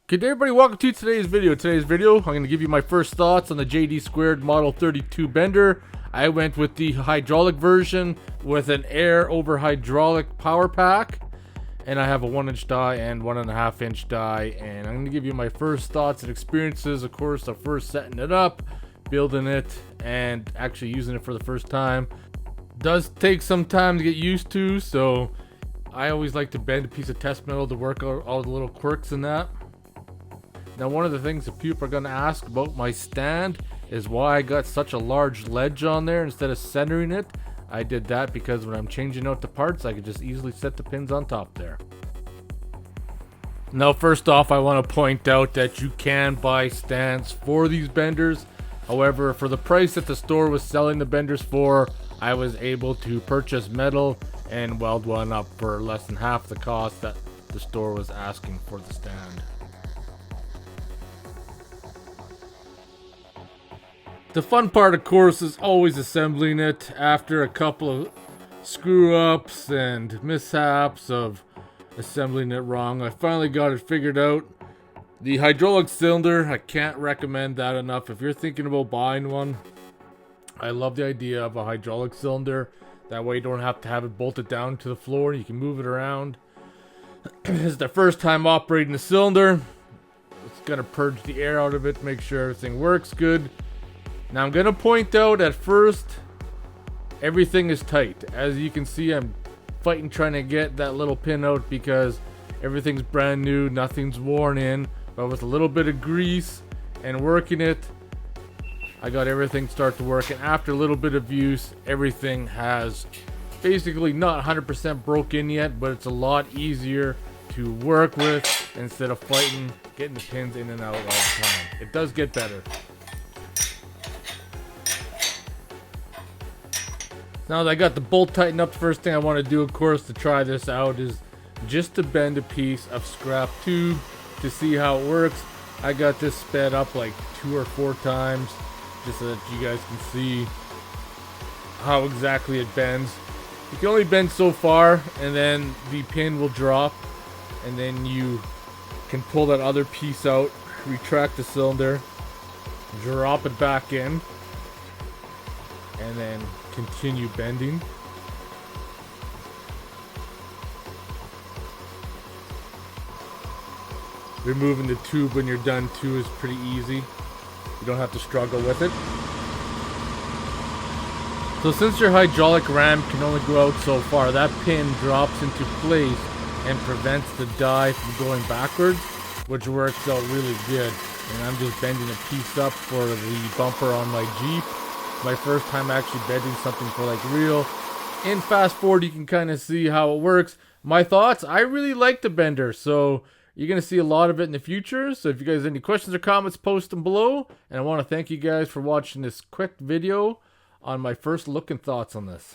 Good day, everybody, welcome to today's video. I'm going to give you my first thoughts on the JD Squared Model 32 bender. I went with the hydraulic version with an air over hydraulic power pack. And I have a 1-inch die and 1.5-inch die. And I'm going to give you my first thoughts and experiences. Of course, the first setting it up, building it, and actually using it for the first time. Does take some time to get used to, so I always like to bend a piece of test metal to work out all the little quirks in that. Now, one of the things that people are going to ask about my stand is why I got such a large ledge on there instead of centering it. I did that because when I'm changing out the parts, I could just easily set the pins on top there. Now, first off, I want to point out that you can buy stands for these benders. However, for the price that the store was selling the benders for, I was able to purchase metal and weld one up for less than half the cost that the store was asking for the stand. The fun part, of course, is always assembling it after a couple of screw-ups and mishaps of assembling it wrong. I finally got it figured out. The hydraulic cylinder, I can't recommend that enough. If you're thinking about buying one, I love the idea of a hydraulic cylinder. That way you don't have to have it bolted down to the floor. You can move it around. This is the first time operating the cylinder. It's going to purge the air out of it, make sure everything works good. Now I'm going to point out at first, everything is tight. As you can see, I'm fighting trying to get that little pin out because everything's brand new, nothing's worn in. But with a little bit of grease and working it, I got everything start to work. And after a little bit of use, everything has basically not 100% broken yet, but it's a lot easier to work with instead of fighting getting the pins in and out all the time. It does get better. Now that I got the bolt tightened up, the first thing I want to do, of course, to try this out is just to bend a piece of scrap tube to see how it works. I got this sped up like 2 or 4 times just so that you guys can see how exactly it bends. You can only bend so far and then the pin will drop, and then you can pull that other piece out, retract the cylinder, drop it back in, and then continue bending. Removing the tube when you're done too is pretty easy. You don't have to struggle with it. So since your hydraulic ram can only go out so far, that pin drops into place and prevents the die from going backwards, which works out really good. And I'm just bending a piece up for the bumper on my Jeep. My first time actually bending something for like real. In fast forward, you can kind of see how it works. My thoughts, I really like the bender, so you're going to see a lot of it in the future. So if you guys have any questions or comments, post them below. And I want to thank you guys for watching this quick video on my first look and thoughts on this.